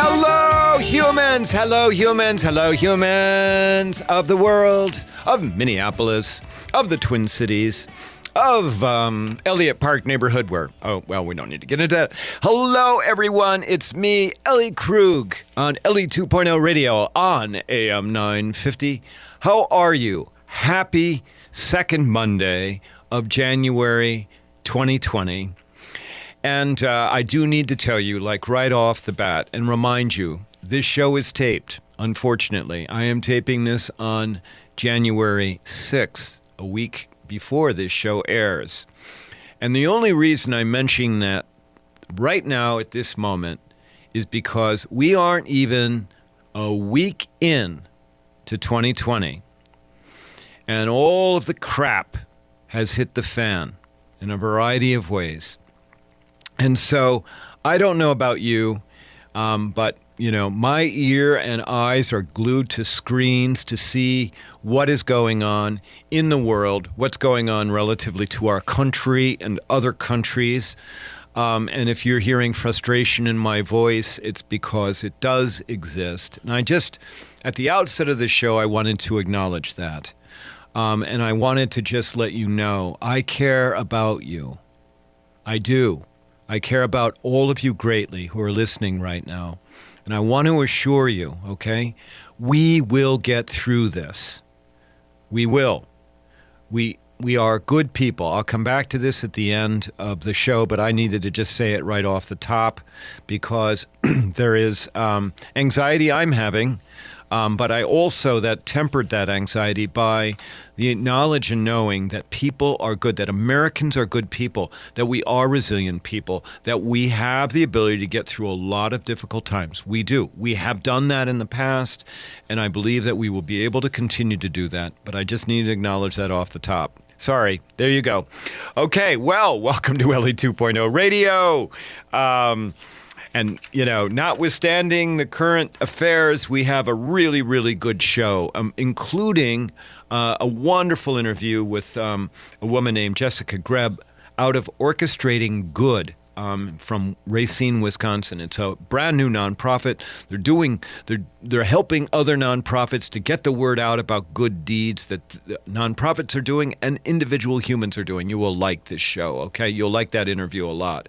Hello, humans! Hello, humans! Hello, humans of the world, of Minneapolis, of the Twin Cities, of Elliott Park neighborhood where, we don't need to get into that. Hello, everyone. It's me, Ellie Krug, on Ellie 2.0 radio on AM 950. How are you? Happy second Monday of January 2020. And I do need to tell you, like right off the bat, and remind you, this show is taped, unfortunately. I am taping this on January 6th, a week before this show airs. And the only reason I'm mentioning that right now at this moment is because we aren't even a week in to 2020. And all of the crap has hit the fan in a variety of ways. And so I don't know about you, but, you know, my ear and eyes are glued to screens to see what is going on in the world, what's going on relatively to our country and other countries. And if you're hearing frustration in my voice, it's because it does exist. And at the outset of the show, I wanted to acknowledge that. And I wanted to just let you know, I care about you. I do. I care about all of you greatly who are listening right now. And I want to assure you, okay, we will get through this. We will. We are good people. I'll come back to this at the end of the show, but I needed to just say it right off the top because there is anxiety I'm having. But I also tempered that anxiety by the knowledge and knowing that people are good, that Americans are good people, that we are resilient people, that we have the ability to get through a lot of difficult times. We do. We have done that in the past, and I believe that we will be able to continue to do that. But I just need to acknowledge that off the top. Sorry. There you go. Okay. Well, welcome to Ellie 2.0 Radio. And, you know, notwithstanding the current affairs, we have a really, really good show, including a wonderful interview with a woman named Jessica Greb out of Orchestrating Good from Racine, Wisconsin. It's a brand new nonprofit. They're helping other nonprofits to get the word out about good deeds that nonprofits are doing and individual humans are doing. You will like this show, okay? You'll like that interview a lot.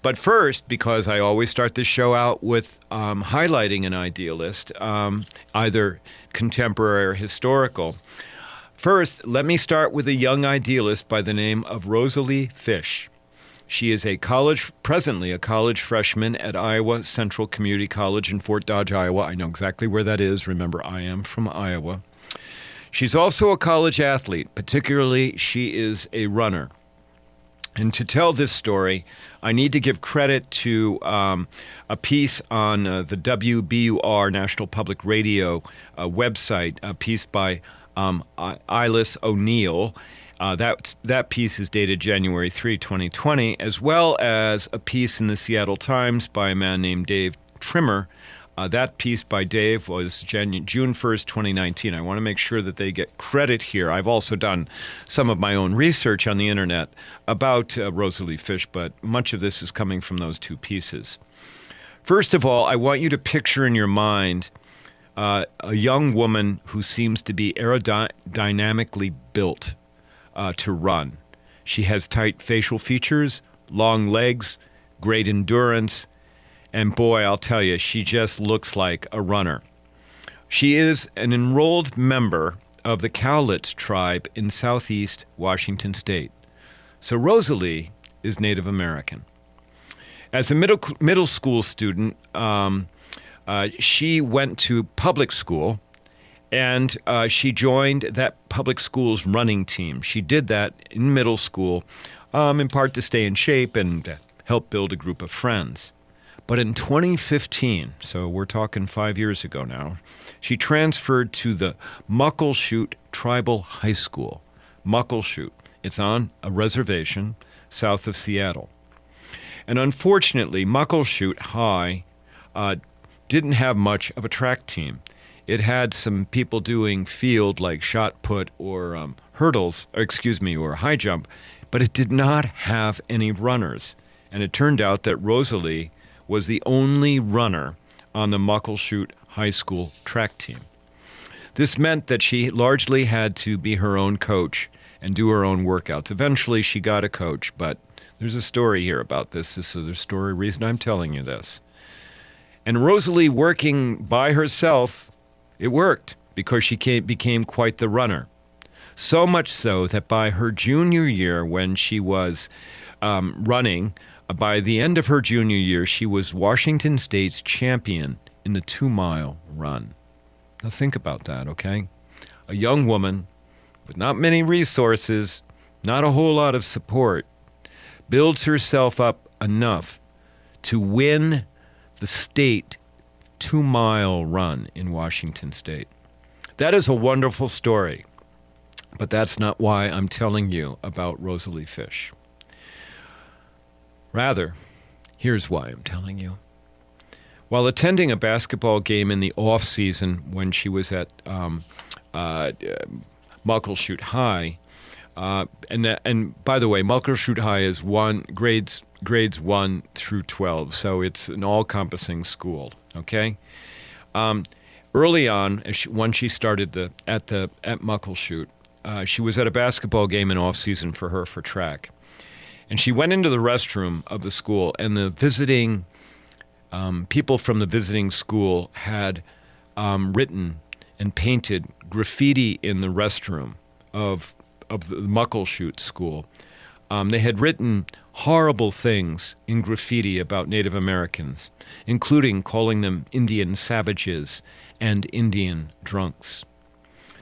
But first, because I always start this show out with highlighting an idealist, either contemporary or historical. First, let me start with a young idealist by the name of Rosalie Fish. She is presently a college freshman at Iowa Central Community College in Fort Dodge, Iowa. I know exactly where that is. Remember, I am from Iowa. She's also a college athlete. Particularly, she is a runner. And to tell this story, I need to give credit to a piece on the WBUR National Public Radio website, a piece by Eilis O'Neill. That piece is dated January 3, 2020, as well as a piece in the Seattle Times by a man named Dave Trimmer. That piece by Dave was June 1st, 2019. I want to make sure that they get credit here. I've also done some of my own research on the internet about Rosalie Fish, but much of this is coming from those two pieces. First of all, I want you to picture in your mind a young woman who seems to be aerodynamically built to run. She has tight facial features, long legs, great endurance, and boy, I'll tell you, she just looks like a runner. She is an enrolled member of the Cowlitz tribe in southeast Washington state. So Rosalie is Native American. As a middle school student, she went to public school, and she joined that public school's running team. She did that in middle school, in part to stay in shape and help build a group of friends. But in 2015, so we're talking 5 years ago now, she transferred to the Muckleshoot Tribal High School. Muckleshoot. It's on a reservation south of Seattle. And unfortunately, Muckleshoot High didn't have much of a track team. It had some people doing field like shot put or or high jump, but it did not have any runners. And it turned out that Rosalie was the only runner on the Muckleshoot High School track team. This meant that she largely had to be her own coach and do her own workouts. Eventually, she got a coach, but there's a story here about this. This is the story reason I'm telling you this. And Rosalie working by herself, it worked because she became quite the runner. So much so that by her junior year, when she was running, by the end of her junior year, she was Washington State's champion in the 2-mile run. Now think about that, okay? A young woman with not many resources, not a whole lot of support, builds herself up enough to win the state 2-mile run in Washington State. That is a wonderful story, but that's not why I'm telling you about Rosalie Fish. Rather, here's why I'm telling you. While attending a basketball game in the off-season when she was at Muckleshoot High, and by the way, Muckleshoot High is grades 1 through 12, so it's an all-encompassing school. Okay, early on, when she started at Muckleshoot, she was at a basketball game in off-season for track, and she went into the restroom of the school, and the visiting people from the visiting school had written and painted graffiti in the restroom of the Muckleshoot school. They had written horrible things in graffiti about Native Americans, including calling them Indian savages and Indian drunks.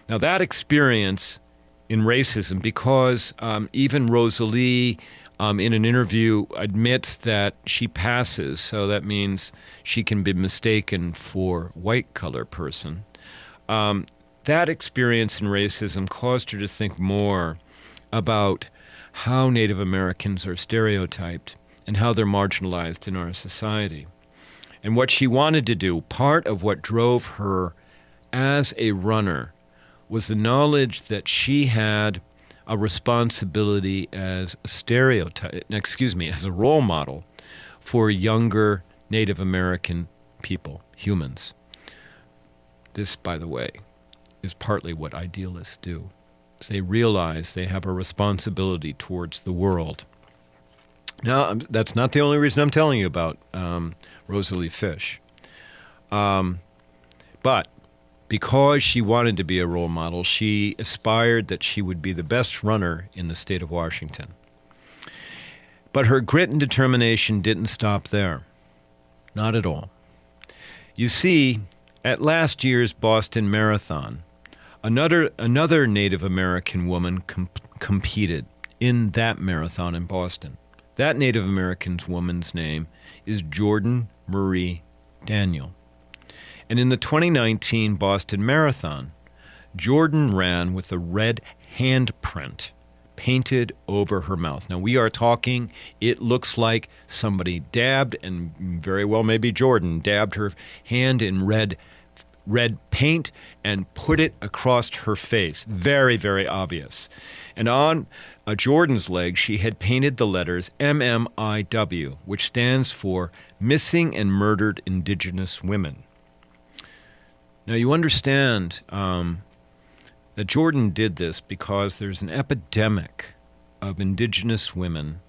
Now that experience in racism, because even Rosalie in an interview admits that she passes, so that means she can be mistaken for white color person. That experience in racism caused her to think more about how Native Americans are stereotyped and how they're marginalized in our society. And what she wanted to do, part of what drove her as a runner, was the knowledge that she had a responsibility as a role model for younger Native American people, humans. This, by the way, is partly what idealists do. They realize they have a responsibility towards the world. Now, that's not the only reason I'm telling you about Rosalie Fish. But because she wanted to be a role model, she aspired that she would be the best runner in the state of Washington. But her grit and determination didn't stop there. Not at all. You see, at last year's Boston Marathon, another Native American woman competed in that marathon in Boston. That Native American woman's name is Jordan Marie Daniel. And in the 2019 Boston Marathon, Jordan ran with a red handprint painted over her mouth. Now, we are talking, it looks like somebody dabbed, and very well maybe Jordan dabbed her hand in red paint and put it across her face. Very, very obvious. And on Jordan's leg, she had painted the letters MMIW, which stands for Missing and Murdered Indigenous Women. Now, you understand that Jordan did this because there's an epidemic of indigenous women,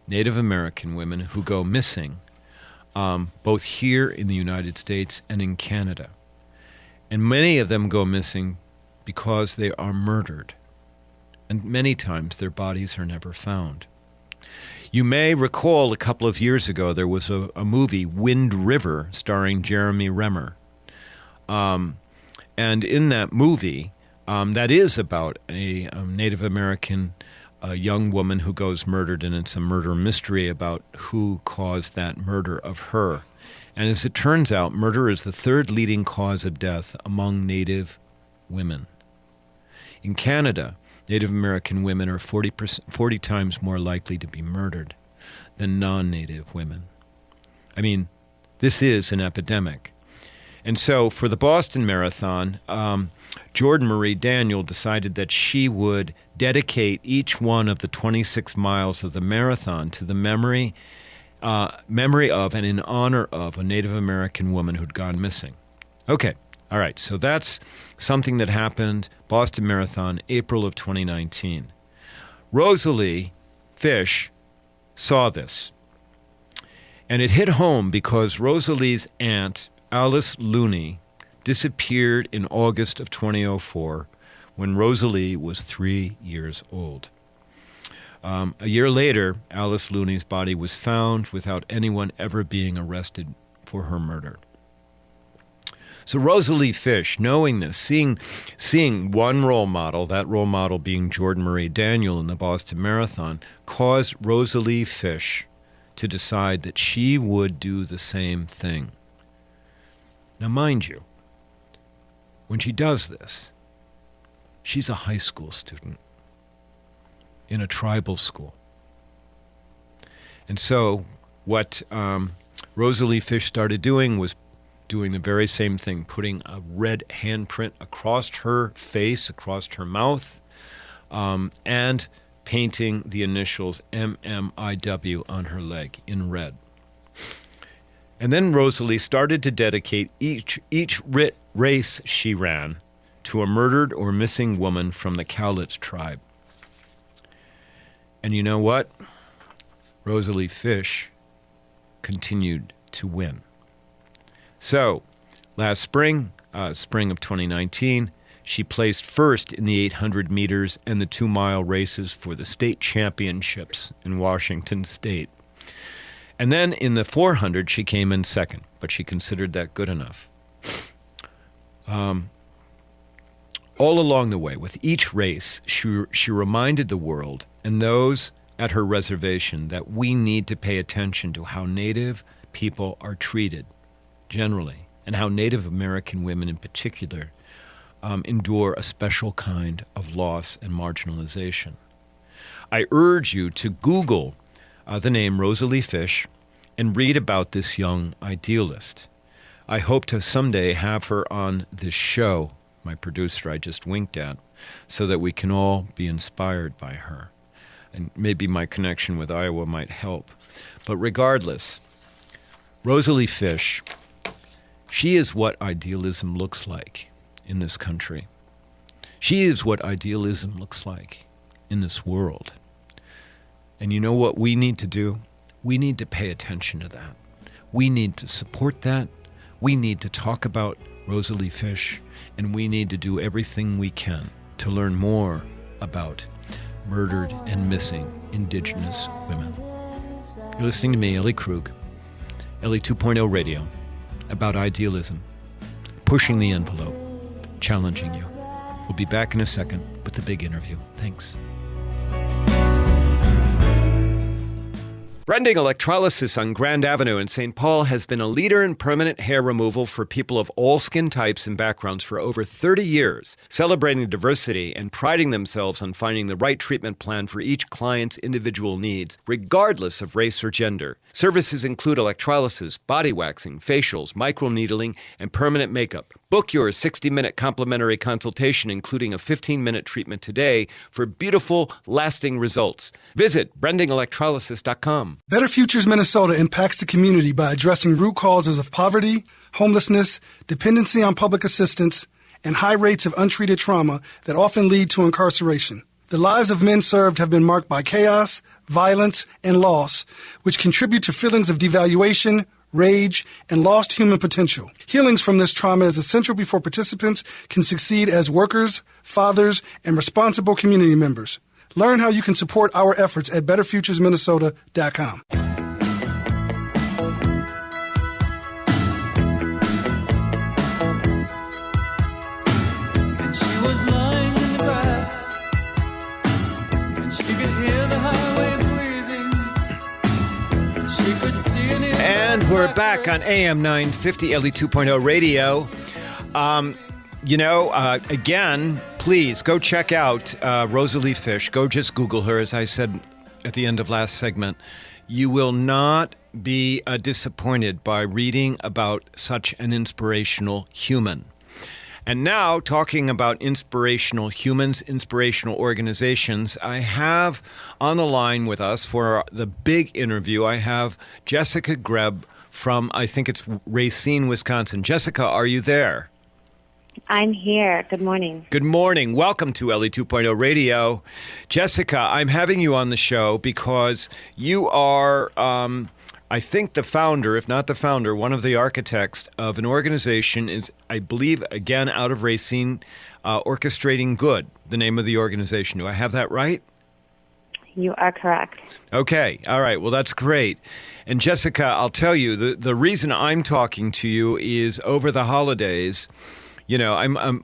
Native American women, who go missing, both here in the United States and in Canada. And many of them go missing because they are murdered. And many times their bodies are never found. You may recall a couple of years ago there was a movie, Wind River, starring Jeremy Renner. And in that movie, that is about a Native American young woman who goes murdered, and it's a murder mystery about who caused that murder of her. And as it turns out, murder is the third leading cause of death among Native women. In Canada, Native American women are 40 times more likely to be murdered than non-Native women. I mean, this is an epidemic. And so for the Boston Marathon, Jordan Marie Daniel decided that she would dedicate each one of the 26 miles of the marathon to the memory memory of and in honor of a Native American woman who'd gone missing. Okay, all right, so that's something that happened, Boston Marathon, April of 2019. Rosalie Fish saw this, and it hit home because Rosalie's aunt, Alice Looney, disappeared in August of 2004 when Rosalie was 3 years old. A year later, Alice Looney's body was found without anyone ever being arrested for her murder. So Rosalie Fish, knowing this, seeing one role model, that role model being Jordan Marie Daniel in the Boston Marathon, caused Rosalie Fish to decide that she would do the same thing. Now, mind you, when she does this, she's a high school student in a tribal school. And so what Rosalie Fish started doing was doing the very same thing, putting a red handprint across her face, across her mouth, and painting the initials MMIW on her leg in red. And then Rosalie started to dedicate each race she ran to a murdered or missing woman from the Cowlitz tribe. And you know what? Rosalie Fish continued to win. So, last spring of 2019, she placed first in the 800 meters and the 2-mile races for the state championships in Washington State. And then in the 400, she came in second, but she considered that good enough. All along the way, with each race, she reminded the world and those at her reservation that we need to pay attention to how Native people are treated generally, and how Native American women in particular endure a special kind of loss and marginalization. I urge you to Google the name Rosalie Fish and read about this young idealist. I hope to someday have her on this show, my producer I just winked at, so that we can all be inspired by her. And maybe my connection with Iowa might help. But regardless, Rosalie Fish, she is what idealism looks like in this country. She is what idealism looks like in this world. And you know what we need to do? We need to pay attention to that. We need to support that. We need to talk about Rosalie Fish, and we need to do everything we can to learn more about murdered and missing Indigenous women. You're listening to me, Ellie Krug, Ellie 2.0 Radio, about idealism, pushing the envelope, challenging you. We'll be back in a second with the big interview. Thanks. Brending Electrolysis on Grand Avenue in St. Paul has been a leader in permanent hair removal for people of all skin types and backgrounds for over 30 years, celebrating diversity and priding themselves on finding the right treatment plan for each client's individual needs, regardless of race or gender. Services include electrolysis, body waxing, facials, microneedling, and permanent makeup. Book your 60-minute complimentary consultation, including a 15-minute treatment today for beautiful, lasting results. Visit brendingelectrolysis.com. Better Futures Minnesota impacts the community by addressing root causes of poverty, homelessness, dependency on public assistance, and high rates of untreated trauma that often lead to incarceration. The lives of men served have been marked by chaos, violence, and loss, which contribute to feelings of devaluation, rage, and lost human potential. Healings from this trauma is essential before participants can succeed as workers, fathers, and responsible community members. Learn how you can support our efforts at betterfuturesminnesota.com. And she was lying in the grass, and she could hear the highway breathing, and she could see an And we're back on AM 950 Ellie 2.0 Radio. Again, please go check out Rosalie Fish. Go just Google her, as I said at the end of last segment. You will not be disappointed by reading about such an inspirational human. And now, talking about inspirational humans, inspirational organizations, I have on the line with us for the big interview, I have Jessica Greb from, I think it's Racine, Wisconsin. Jessica, are you there? I'm here. Good morning. Good morning. Welcome to Ellie 2.0 Radio. Jessica, I'm having you on the show because you are, I think, the founder, if not the founder, one of the architects of an organization, is, I believe, again, out of Racine, Orchestrating Good, the name of the organization. Do I have that right? You are correct. Okay. All right. Well, that's great. And Jessica, I'll tell you, the reason I'm talking to you is over the holidays. You know,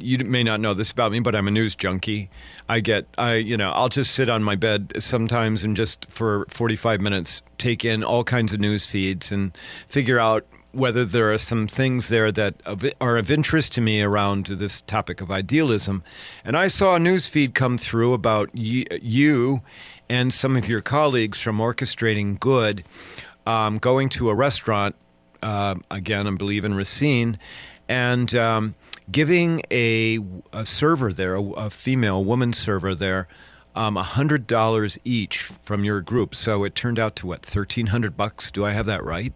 you may not know this about me, but I'm a news junkie. I'll just sit on my bed sometimes and just for 45 minutes take in all kinds of news feeds and figure out whether there are some things there that are of interest to me around this topic of idealism. And I saw a news feed come through about you and some of your colleagues from Orchestrating Good going to a restaurant, again, I believe in Racine, and giving a server there, a female woman server there, $100 each from your group. So it turned out to what, $1,300? Do I have that right?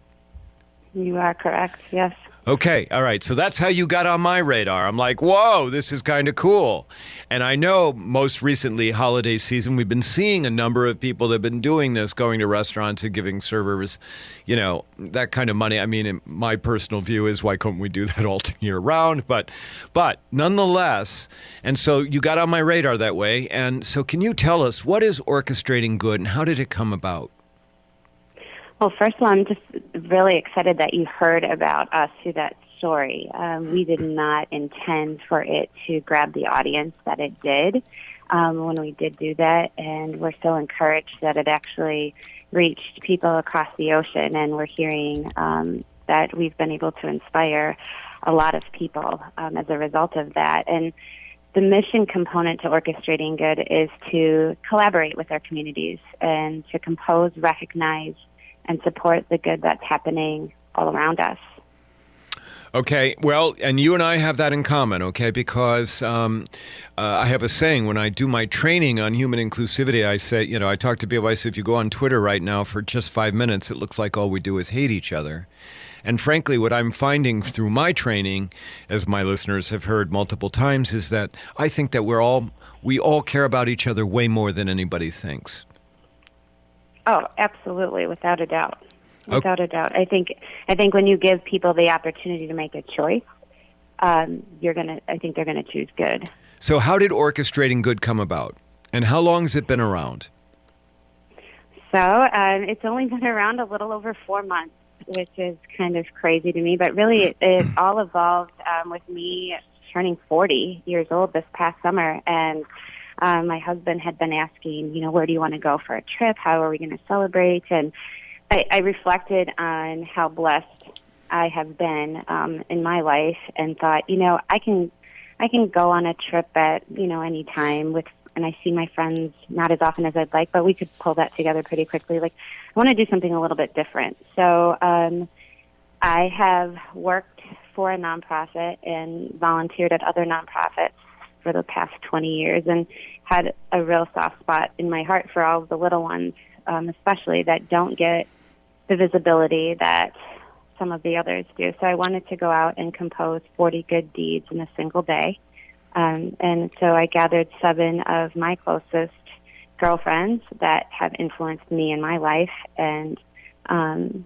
You are correct. Yes. Okay. All right. So that's how you got on my radar. I'm like, whoa, this is kind of cool. And I know most recently, holiday season, we've been seeing a number of people that have been doing this, going to restaurants and giving servers, you know, that kind of money. I mean, my personal view is, why couldn't we do that all year round? But nonetheless, and so you got on my radar that way. And so can you tell us, what is Orchestrating Good and how did it come about? Well, first of all, I'm just really excited that you heard about us through that story. We did not intend for it to grab the audience that it did when we did do that, and we're so encouraged that it actually reached people across the ocean, and we're hearing that we've been able to inspire a lot of people as a result of that. And the mission component to Orchestrating Good is to collaborate with our communities and to compose, recognize, and support the good that's happening all around us. Okay, well, and you and I have that in common, okay, because I have a saying when I do my training on human inclusivity, I say, you know, I talk to people, I say, if you go on Twitter right now for just 5 minutes, it looks like all we do is hate each other. And frankly, what I'm finding through my training, as my listeners have heard multiple times, is that I think that we all care about each other way more than anybody thinks. Oh, absolutely, without a doubt. Without a doubt. I think when you give people the opportunity to make a choice, I think they're gonna choose good. So how did Orchestrating Good come about? And how long has it been around? So it's only been around a little over 4 months, which is kind of crazy to me. But really, it all evolved with me turning 40 years old this past summer. And my husband had been asking, you know, where do you want to go for a trip? How are we going to celebrate? And I reflected on how blessed I have been in my life and thought, you know, I can go on a trip at, you know, any time and I see my friends not as often as I'd like, but we could pull that together pretty quickly. Like, I want to do something a little bit different. So I have worked for a nonprofit and volunteered at other nonprofits for the past 20 years and had a real soft spot in my heart for all of the little ones, especially that don't get the visibility that some of the others do. So I wanted to go out and compose 40 good deeds in a single day. And so I gathered 7 of my closest girlfriends that have influenced me in my life and planned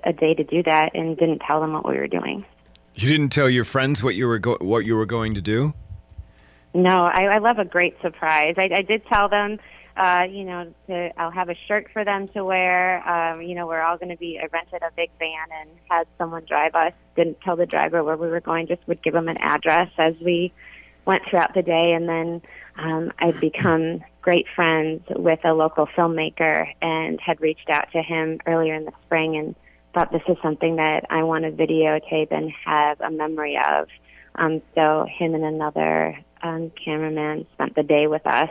a day to do that and didn't tell them what we were doing. You didn't tell your friends what you were going to do? No, I love a great surprise. I did tell them, I'll have a shirt for them to wear. We're all going to be, I rented a big van and had someone drive us. Didn't tell the driver where we were going, just would give them an address as we went throughout the day. And then I'd become great friends with a local filmmaker and had reached out to him earlier in the spring and thought this is something that I want to videotape and have a memory of. So him and another cameraman spent the day with us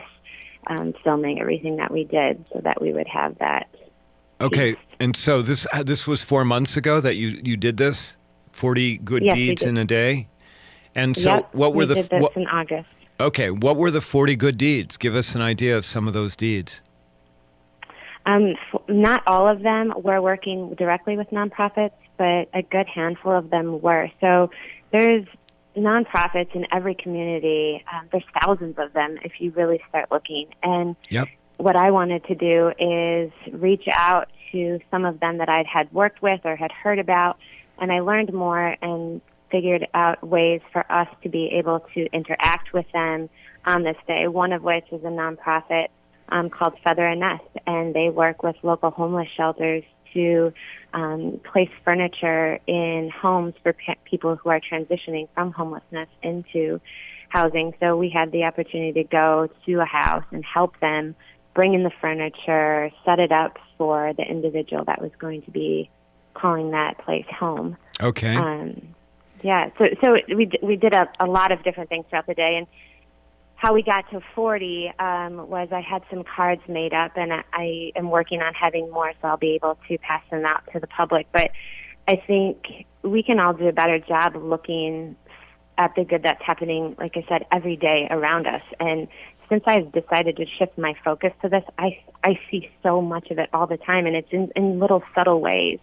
filming everything that we did so that we would have that. Okay, and so this was 4 months ago that you did this? 40 good deeds in a day? And so Yep, what were we the did this in August. Okay, what were the 40 good deeds? Give us an idea of some of those deeds. Not all of them were working directly with nonprofits, but a good handful of them were. So there's nonprofits in every community. There's thousands of them if you really start looking. And Yep. what I wanted to do is reach out to some of them that I had worked with or had heard about, and I learned more and figured out ways for us to be able to interact with them on this day, one of which is a nonprofit called Feather and Nest, and they work with local homeless shelters to place furniture in homes for people who are transitioning from homelessness into housing. So we had the opportunity to go to a house and help them bring in the furniture, set it up for the individual that was going to be calling that place home. Okay. So we did a lot of different things throughout the day, and how we got to 40 was I had some cards made up, and I am working on having more, so I'll be able to pass them out to the public. But I think we can all do a better job of looking at the good that's happening, like I said, every day around us. And since I've decided to shift my focus to this, I see so much of it all the time, and it's in little subtle ways.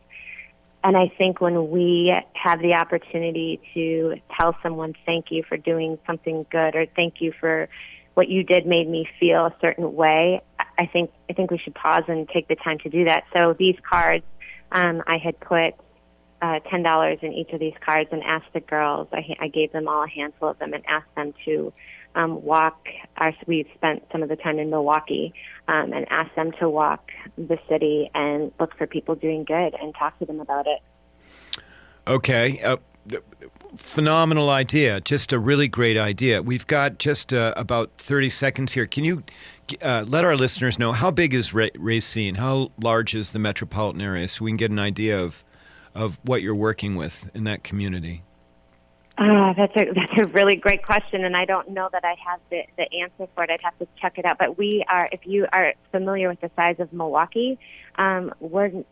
And I think when we have the opportunity to tell someone, thank you for doing something good, or thank you for what you did made me feel a certain way, I think we should pause and take the time to do that. So these cards, I had put $10 in each of these cards and asked the girls, I gave them all a handful of them and asked them to walk. We spent some of the time in Milwaukee and asked them to walk the city and look for people doing good and talk to them about it. Okay. Phenomenal idea. Just a really great idea. We've got just about 30 seconds here. Can you let our listeners know how big is Racine? How large is the metropolitan area so we can get an idea of what you're working with in that community? That's a really great question, and I don't know that I have the answer for it. I'd have to check it out. But we are, if you are familiar with the size of Milwaukee, we're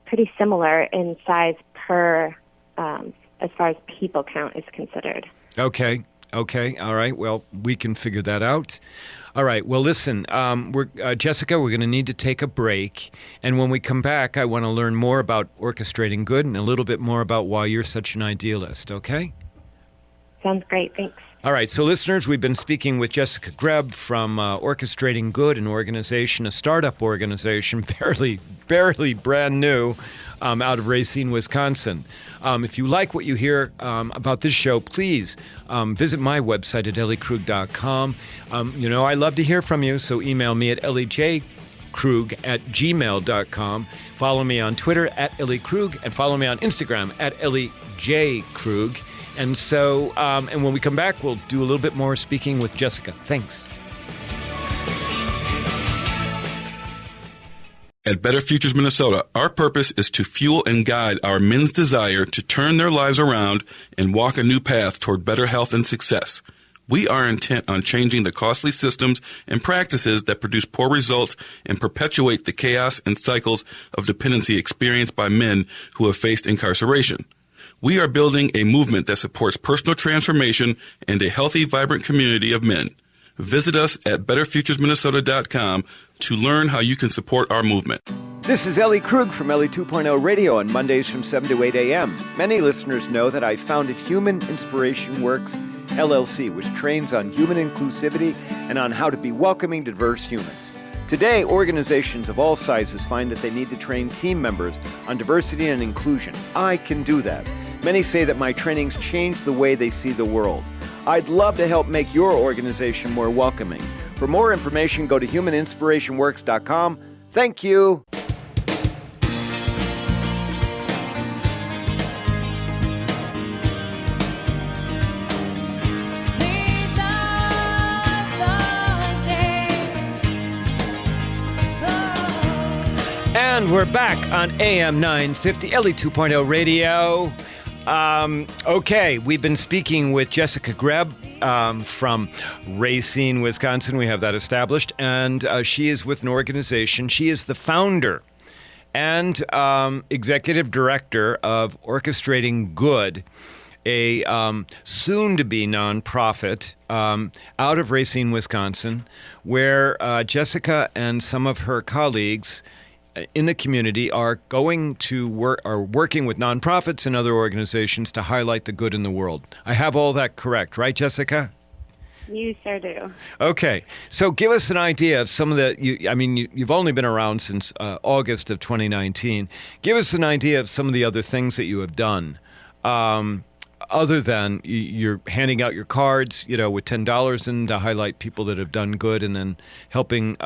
pretty similar in size per as far as people count is considered. Okay. All right. Well, we can figure that out. All right. Well, listen, Jessica, we're going to need to take a break. And when we come back, I want to learn more about orchestrating good and a little bit more about why you're such an idealist. Okay? Sounds great. Thanks. All right, so listeners, we've been speaking with Jessica Greb from Orchestrating Good, an organization, a startup organization, barely brand new, out of Racine, Wisconsin. If you like what you hear about this show, please visit my website at elliekrug.com. I love to hear from you, so email me at elliejkrug@gmail.com. Follow me on Twitter at elliekrug, and follow me on Instagram at elliejkrug. And so, and when we come back, we'll do a little bit more speaking with Jessica. Thanks. At Better Futures Minnesota, our purpose is to fuel and guide our men's desire to turn their lives around and walk a new path toward better health and success. We are intent on changing the costly systems and practices that produce poor results and perpetuate the chaos and cycles of dependency experienced by men who have faced incarceration. We are building a movement that supports personal transformation and a healthy, vibrant community of men. Visit us at betterfuturesminnesota.com to learn how you can support our movement. This is Ellie Krug from Ellie 2.0 Radio on Mondays from 7 to 8 a.m. Many listeners know that I founded Human Inspiration Works, LLC, which trains on human inclusivity and on how to be welcoming to diverse humans. Today, organizations of all sizes find that they need to train team members on diversity and inclusion. I can do that. Many say that my trainings change the way they see the world. I'd love to help make your organization more welcoming. For more information, go to humaninspirationworks.com. Thank you. And we're back on AM 950, Ellie 2.0 Radio. Okay, we've been speaking with Jessica Greb from Racine, Wisconsin. We have that established. And she is with an organization. She is the founder and executive director of Orchestrating Good. a soon-to-be nonprofit out of Racine, Wisconsin, where Jessica and some of her colleagues in the community are going to working with nonprofits and other organizations to highlight the good in the world. I have all that correct, right, Jessica? You sure do. Okay, so give us an idea of some of you've only been around since August of 2019. Give us an idea of some of the other things that you have done, other than you're handing out your cards, with $10 in to highlight people that have done good, and then helping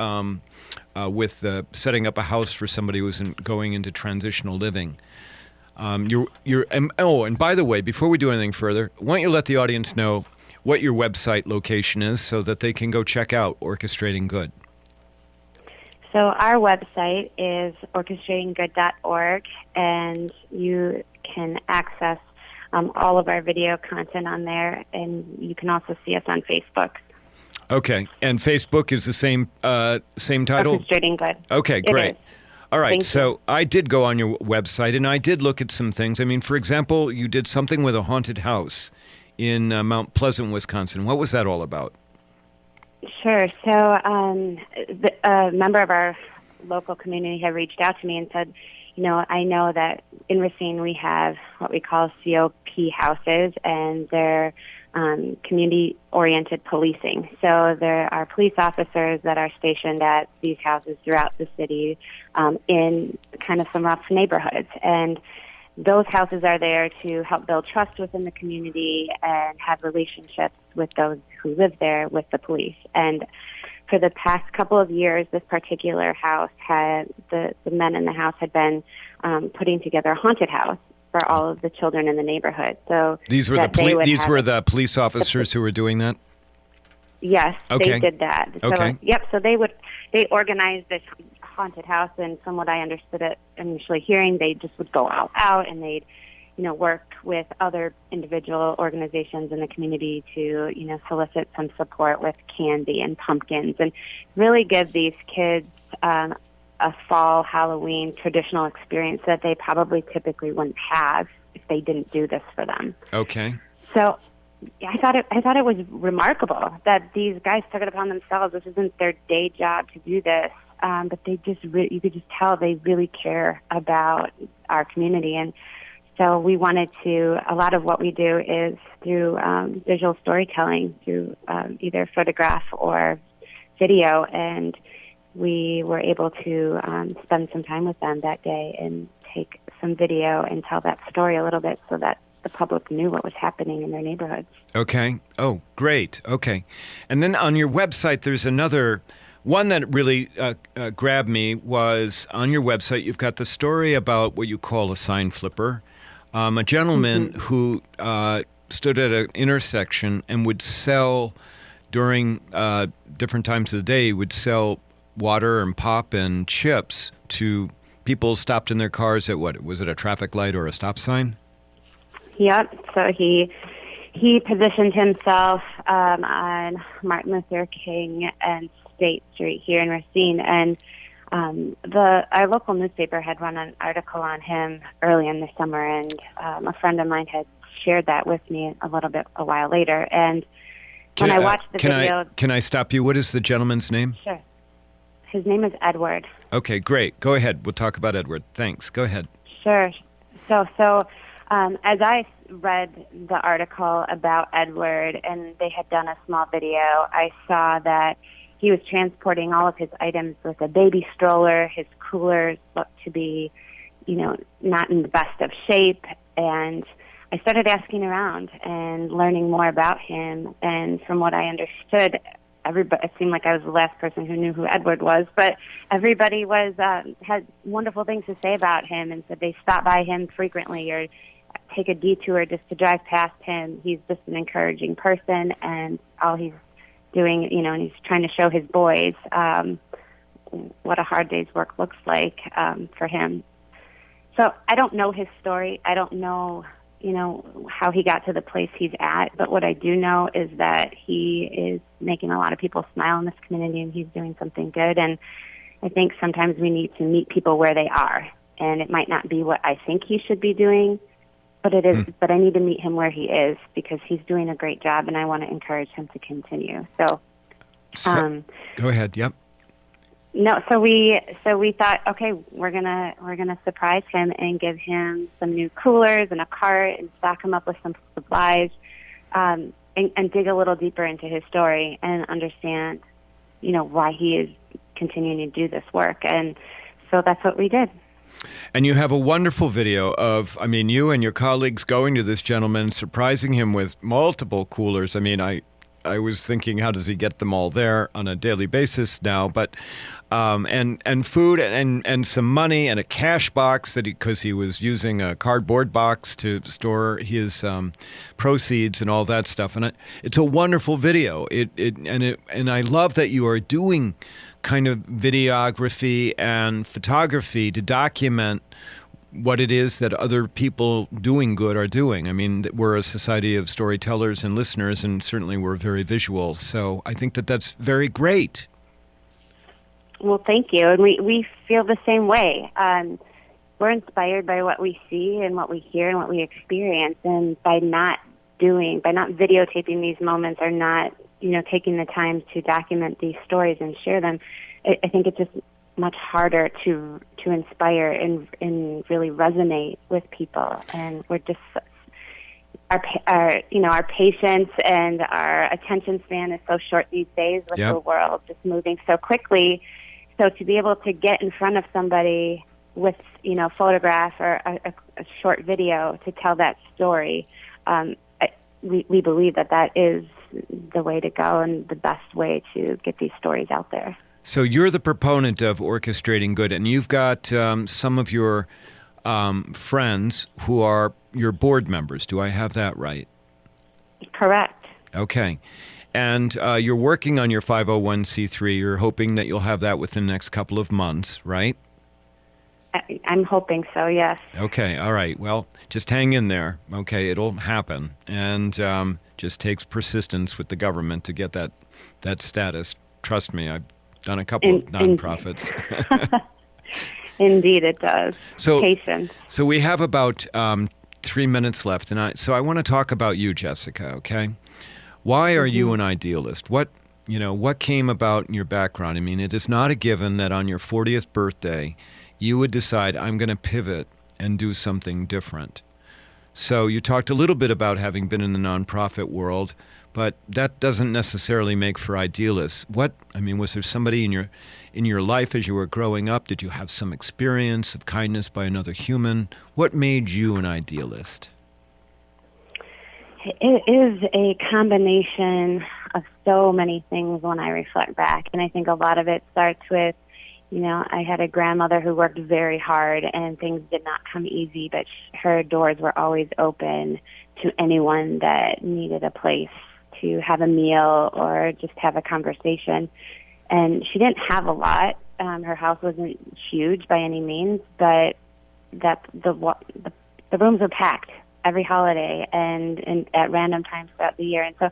with setting up a house for somebody who's going into transitional living. And by the way, before we do anything further, why don't you let the audience know what your website location is so that they can go check out Orchestrating Good. So our website is orchestratinggood.org, and you can access all of our video content on there, and you can also see us on Facebook. Okay, and Facebook is the same title? Orchestrating Good. Okay, great. It is. All right, Thank so you. I did go on your website, and I did look at some things. I mean, for example, you did something with a haunted house in Mount Pleasant, Wisconsin. What was that all about? Sure. So a member of our local community had reached out to me and said, I know that in Racine we have what we call COP houses, and they're community-oriented policing. So there are police officers that are stationed at these houses throughout the city in kind of some rough neighborhoods. And those houses are there to help build trust within the community and have relationships with those who live there with the police. And for the past couple of years, this particular house had, the men in the house had been putting together a haunted house for all of the children in the neighborhood. So these were the police officers who were doing that? Yes, okay. They did that. So, okay. Yep, so they organized this haunted house, and from what I understood it initially hearing, they just would go all out and they'd, work with other individual organizations in the community to, solicit some support with candy and pumpkins and really give these kids a fall Halloween traditional experience that they probably typically wouldn't have if they didn't do this for them. Okay. So I thought it was remarkable that these guys took it upon themselves. This isn't their day job to do this, but they just you could just tell they really care about our community. And so we wanted to. A lot of what we do is through visual storytelling, through either photograph or video, and we were able to spend some time with them that day and take some video and tell that story a little bit so that the public knew what was happening in their neighborhoods. Okay. Oh, great. Okay. And then on your website, there's another one that really grabbed me was on your website, you've got the story about what you call a sign flipper, a gentleman who stood at an intersection and would sell during different times of the day, would sell water and pop and chips to people stopped in their cars at what? Was it a traffic light or a stop sign? Yep. So he positioned himself on Martin Luther King and State Street here in Racine, and our local newspaper had run an article on him early in the summer, and a friend of mine had shared that with me a while later. And when I watched the video, can I stop you? What is the gentleman's name? Sure. His name is Edward. Okay, great. Go ahead. We'll talk about Edward. Thanks. Go ahead. Sure. So as I read the article about Edward and they had done a small video, I saw that he was transporting all of his items with a baby stroller. His coolers looked to be, not in the best of shape. And I started asking around and learning more about him. And from what I understood, it seemed like I was the last person who knew who Edward was, but everybody had wonderful things to say about him and said they stop by him frequently or take a detour just to drive past him. He's just an encouraging person, and all he's doing, and he's trying to show his boys what a hard day's work looks like for him. So I don't know his story. I don't know how he got to the place he's at. But what I do know is that he is making a lot of people smile in this community, and he's doing something good. And I think sometimes we need to meet people where they are. And it might not be what I think he should be doing, but it is. But I need to meet him where he is because he's doing a great job, and I want to encourage him to continue. So, go ahead. Yep. no. So we thought, okay, we're gonna surprise him and give him some new coolers and a cart and stock him up with some supplies, and dig a little deeper into his story and understand, why he is continuing to do this work. And so that's what we did. And you have a wonderful video of, you and your colleagues going to this gentleman, surprising him with multiple coolers. I was thinking, how does he get them all there on a daily basis now? But and food and some money and a cash box because he was using a cardboard box to store his proceeds and all that stuff. And it's a wonderful video. And I love that you are doing kind of videography and photography to document what it is that other people doing good are doing. We're a society of storytellers and listeners, and certainly we're very visual. So I think that that's very great. Well, thank you. And we feel the same way. We're inspired by what we see and what we hear and what we experience. And by not videotaping these moments or not, taking the time to document these stories and share them, I think it's just much harder to inspire and really resonate with people. And we're just our patience and our attention span is so short these days with the world just moving so quickly. So to be able to get in front of somebody with photograph or a short video to tell that story, we believe that is the way to go and the best way to get these stories out there. So you're the proponent of orchestrating good, and you've got some of your friends who are your board members. Do I have that right? Correct. Okay. And you're working on your 501c3. You're hoping that you'll have that within the next couple of months, right? I'm hoping so, yes. Okay, all right. Well, just hang in there. Okay, it'll happen. And just takes persistence with the government to get that status. Trust me, I've done a couple of nonprofits. Indeed, it does. So, patience. So we have about 3 minutes left, and I want to talk about you, Jessica. Okay, why are you an idealist? What came about in your background? It is not a given that on your 40th birthday you would decide, I'm going to pivot and do something different. So you talked a little bit about having been in the nonprofit world, but that doesn't necessarily make for idealists. Was there somebody in your life as you were growing up? Did you have some experience of kindness by another human? What made you an idealist? It is a combination of so many things when I reflect back, and I think a lot of it starts with, I had a grandmother who worked very hard, and things did not come easy, but her doors were always open to anyone that needed a place to have a meal or just have a conversation. And she didn't have a lot. Her house wasn't huge by any means, but the rooms were packed every holiday and at random times throughout the year. And so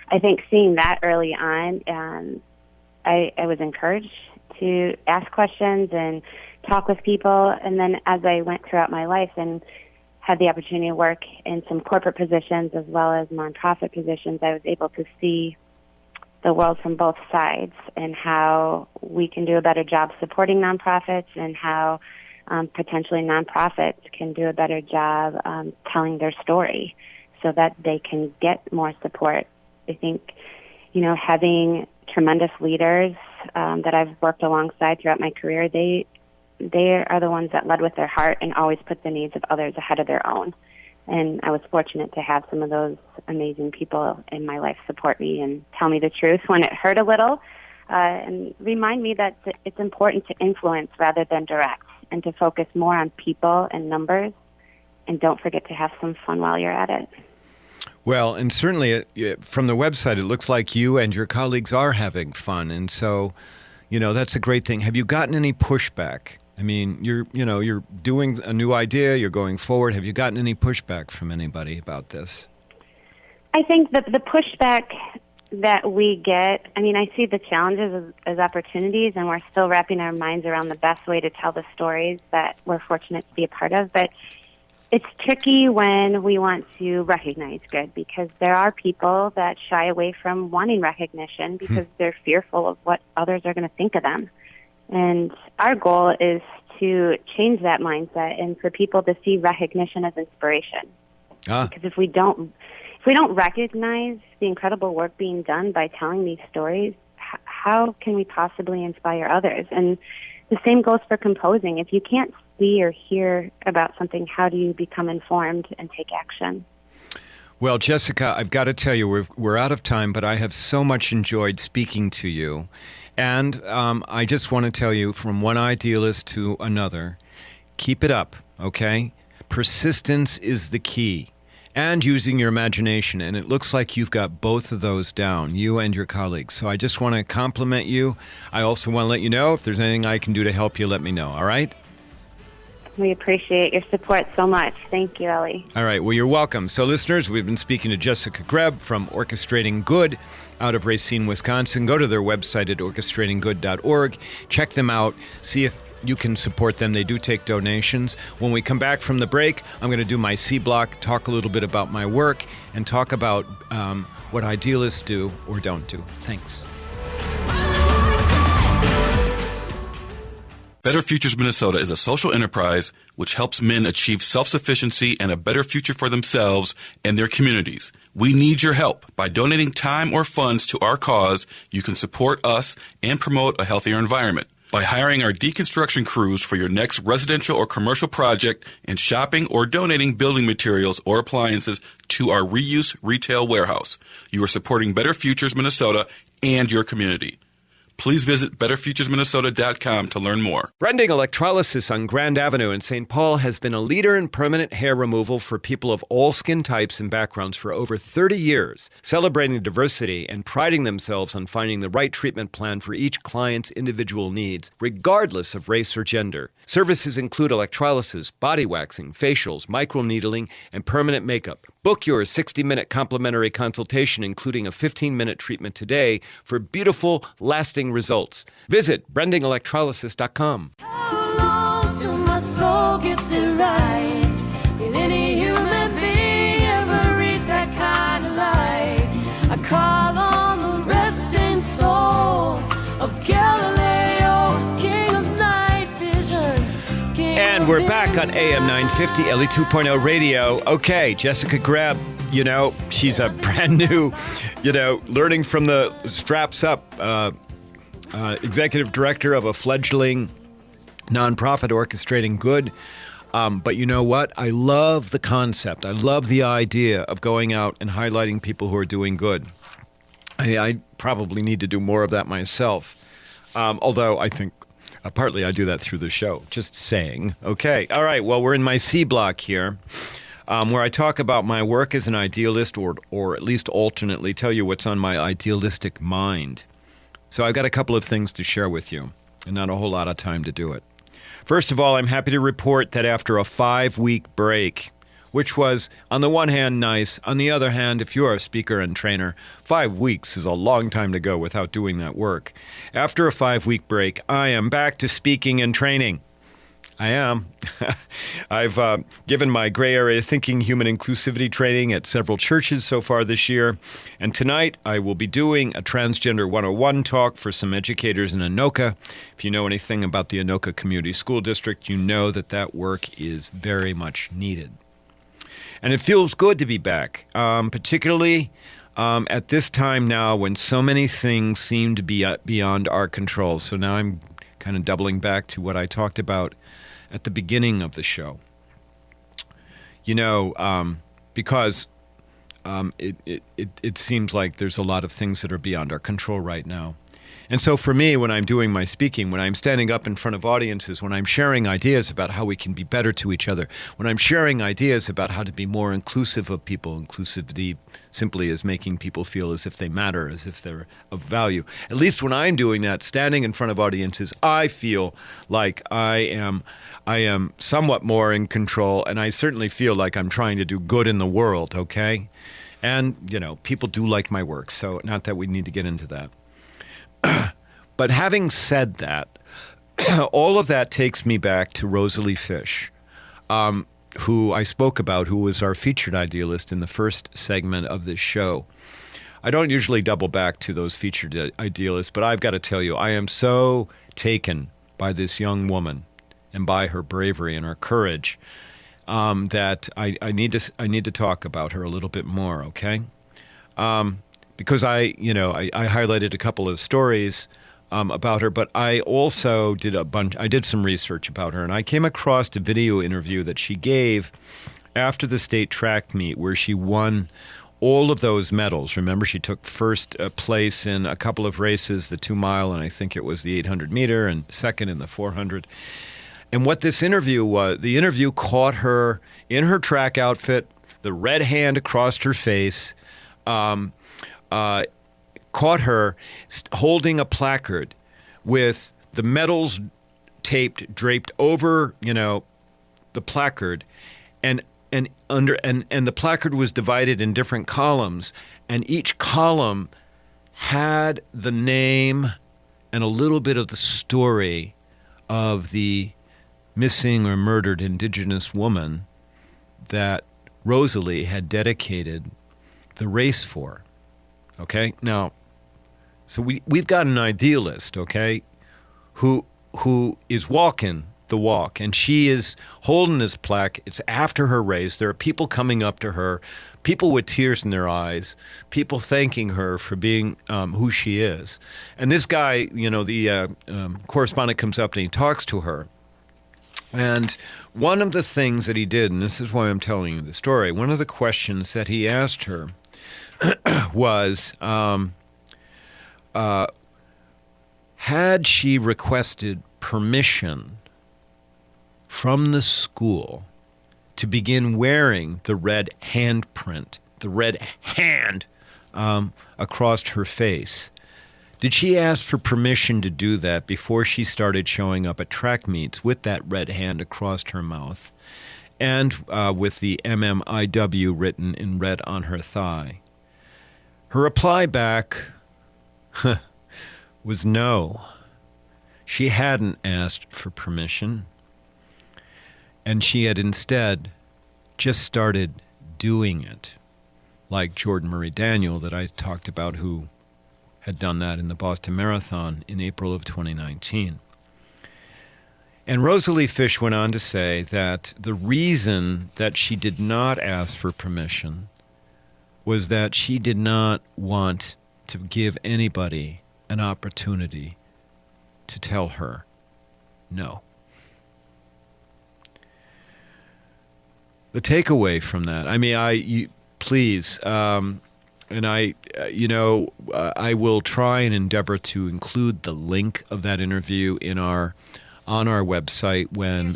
I think seeing that early on, I was encouraged to ask questions and talk with people. And then as I went throughout my life and had the opportunity to work in some corporate positions as well as nonprofit positions, I was able to see the world from both sides and how we can do a better job supporting nonprofits and how potentially nonprofits can do a better job telling their story so that they can get more support. I think, having tremendous leaders that I've worked alongside throughout my career, they are the ones that led with their heart and always put the needs of others ahead of their own. And I was fortunate to have some of those amazing people in my life support me and tell me the truth when it hurt a little, and remind me that it's important to influence rather than direct, and to focus more on people and numbers, and don't forget to have some fun while you're at it. Well, and certainly from the website, it looks like you and your colleagues are having fun, and so, that's a great thing. Have you gotten any pushback? You're doing a new idea, you're going forward. Have you gotten any pushback from anybody about this? I think that the pushback that we get, I see the challenges as opportunities, and we're still wrapping our minds around the best way to tell the stories that we're fortunate to be a part of. But It's tricky when we want to recognize good because there are people that shy away from wanting recognition because they're fearful of what others are going to think of them. And our goal is to change that mindset and for people to see recognition as inspiration. Because if we don't recognize the incredible work being done by telling these stories, how can we possibly inspire others? And the same goes for composing. If you can't see or hear about something, how do you become informed and take action? Well, Jessica, I've got to tell you, we're out of time, but I have so much enjoyed speaking to you. And I just want to tell you, from one idealist to another, keep it up, okay? Persistence is the key. And using your imagination. And it looks like you've got both of those down, you and your colleagues. So I just want to compliment you. I also want to let you know if there's anything I can do to help you, let me know, all right? We appreciate your support so much. Thank you, Ellie. All right. Well, you're welcome. So, listeners, we've been speaking to Jessica Greb from Orchestrating Good out of Racine, Wisconsin. Go to their website at orchestratinggood.org. Check them out. See if you can support them. They do take donations. When we come back from the break, I'm going to do my C block, talk a little bit about my work, and talk about what idealists do or don't do. Thanks. Better Futures Minnesota is a social enterprise which helps men achieve self-sufficiency and a better future for themselves and their communities. We need your help. By donating time or funds to our cause, you can support us and promote a healthier environment. By hiring our deconstruction crews for your next residential or commercial project and shopping or donating building materials or appliances to our reuse retail warehouse, you are supporting Better Futures Minnesota and your community. Please visit betterfuturesminnesota.com to learn more. Brending Electrolysis on Grand Avenue in St. Paul has been a leader in permanent hair removal for people of all skin types and backgrounds for over 30 years, celebrating diversity and priding themselves on finding the right treatment plan for each client's individual needs, regardless of race or gender. Services include electrolysis, body waxing, facials, microneedling, and permanent makeup. Book your 60-minute complimentary consultation, including a 15-minute treatment today for beautiful, lasting results. Visit brendingelectrolysis.com. How long till my soul gets it right? Will any human being ever reach that kind of light? I call on the resting soul of Galileo, king of night vision. And we're back on AM 950, Ellie 2.0 radio. Okay, Jessica Greb, she's a brand new, learning from the straps up executive director of a fledgling nonprofit, Orchestrating Good. But you know what? I love the concept. I love the idea of going out and highlighting people who are doing good. I probably need to do more of that myself. Although I think partly I do that through the show. Just saying. Okay. All right. Well, we're in my C block here, where I talk about my work as an idealist, or at least alternately tell you what's on my idealistic mind. So I've got a couple of things to share with you, and not a whole lot of time to do it. First of all, I'm happy to report that after a 5-week break, which was, on the one hand, nice. On the other hand, if you're a speaker and trainer, 5 weeks is a long time to go without doing that work. After a 5-week break, I am back to speaking and training. I am. I've given my gray area thinking human inclusivity training at several churches so far this year. And tonight I will be doing a Transgender 101 talk for some educators in Anoka. If you know anything about the Anoka Community School District, you know that work is very much needed. And it feels good to be back, particularly at this time now when so many things seem to be beyond our control. So now I'm kind of doubling back to what I talked about at the beginning of the show. Because it seems like there's a lot of things that are beyond our control right now. And so for me, when I'm doing my speaking, when I'm standing up in front of audiences, when I'm sharing ideas about how we can be better to each other, when I'm sharing ideas about how to be more inclusive of people, inclusivity simply is making people feel as if they matter, as if they're of value. At least when I'm doing that, standing in front of audiences, I feel like I am somewhat more in control, and I certainly feel like I'm trying to do good in the world, okay? And, people do like my work, so not that we need to get into that. But having said that, all of that takes me back to Rosalie Fish. who I spoke about, who was our featured idealist in the first segment of this show. I don't usually double back to those featured idealists, but I've got to tell you, I am so taken by this young woman and by her bravery and her courage that I need to talk about her a little bit more, okay? Because I highlighted a couple of stories about her, but I also did some research about her, and I came across a video interview that she gave after the state track meet where she won all of those medals. Remember, she took first place in a couple of races, the 2 mile, and I think it was the 800 meter, and second in the 400. And what this interview was, the interview caught her in her track outfit, the red hand across her face, caught her holding a placard with the medals draped over, the placard, and the placard was divided in different columns, and each column had the name and a little bit of the story of the missing or murdered Indigenous woman that Rosalie had dedicated the race for. Okay? Now, so we've got an idealist, okay, who is walking the walk, and she is holding this plaque. It's after her race. There are people coming up to her, people with tears in their eyes, people thanking her for being who she is. And this guy, the correspondent comes up and he talks to her. And one of the things that he did, and this is why I'm telling you the story, one of the questions that he asked her was, had she requested permission from the school to begin wearing the red handprint, the red hand across her face. Did she ask for permission to do that before she started showing up at track meets with that red hand across her mouth and with the MMIW written in red on her thigh? Her reply back was no. She hadn't asked for permission. And she had instead just started doing it, like Jordan Murray Daniel that I talked about, who had done that in the Boston Marathon in April of 2019. And Rosalie Fish went on to say that the reason that she did not ask for permission was that she did not want to give anybody an opportunity to tell her no. The takeaway from that, please, and I will try and endeavor to include the link of that interview on our website when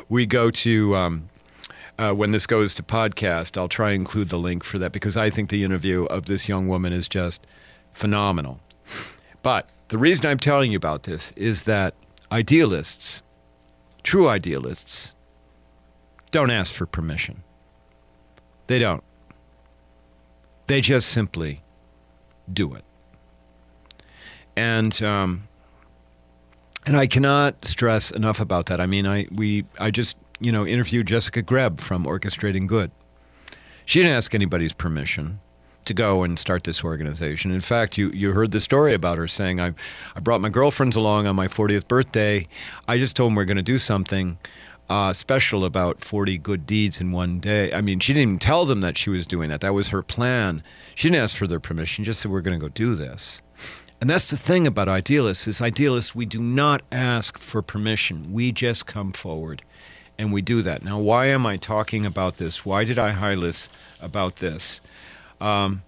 we go to when this goes to podcast. I'll try and include the link for that because I think the interview of this young woman is just phenomenal. But the reason I'm telling you about this is that idealists, true idealists, don't ask for permission. They don't. They just simply do it. And I cannot stress enough about that. I mean, I just interviewed Jessica Greb from Orchestrating Good. She didn't ask anybody's permission to go and start this organization. In fact, you heard the story about her saying, I brought my girlfriends along on my 40th birthday. I just told them we're going to do something special about 40 good deeds in one day. I mean, she didn't even tell them that she was doing that. That was her plan. She didn't ask for their permission. She just said, we're going to go do this. And that's the thing about idealists, we do not ask for permission. We just come forward and we do that. Now, why am I talking about this? Why did I highlight about this? I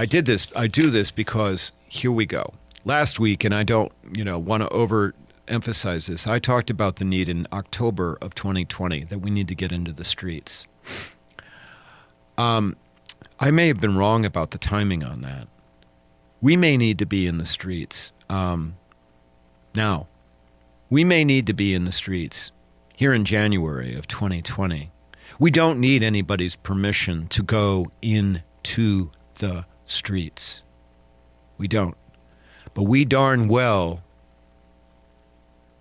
do this because here we go. Last week, and I don't, want to overemphasize this, I talked about the need in October of 2020 that we need to get into the streets. I may have been wrong about the timing on that. We may need to be in the streets now. We may need to be in the streets here in January of 2020. We don't need anybody's permission to go into the streets. We don't. But we darn well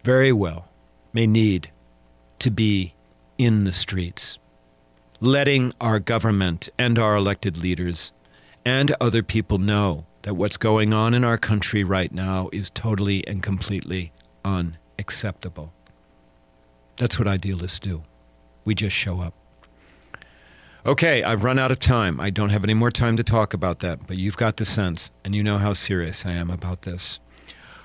very well may need to be in the streets, letting our government and our elected leaders and other people know that what's going on in our country right now is totally and completely unacceptable. That's what idealists do. We just show up. Okay, I've run out of time. I don't have any more time to talk about that, but you've got the sense, and you know how serious I am about this.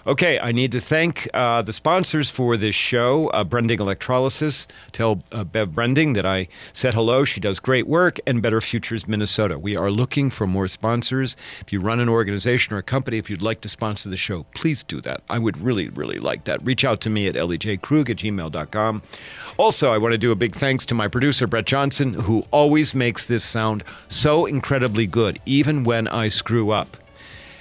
Okay, I need to thank the sponsors for this show, Brending Electrolysis. Tell Bev Brending that I said hello. She does great work, and Better Futures Minnesota. We are looking for more sponsors. If you run an organization or a company, if you'd like to sponsor the show, please do that. I would really, really like that. Reach out to me at elliejkrug@gmail.com. Also, I want to do a big thanks to my producer, Brett Johnson, who always makes this sound so incredibly good, even when I screw up.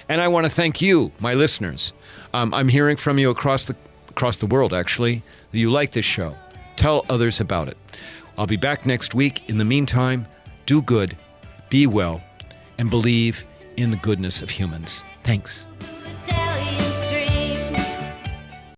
And I want to thank you, my listeners. I'm hearing from you across the world, actually, that you like this show. Tell others about it. I'll be back next week. In the meantime, do good, be well, and believe in the goodness of humans. Thanks.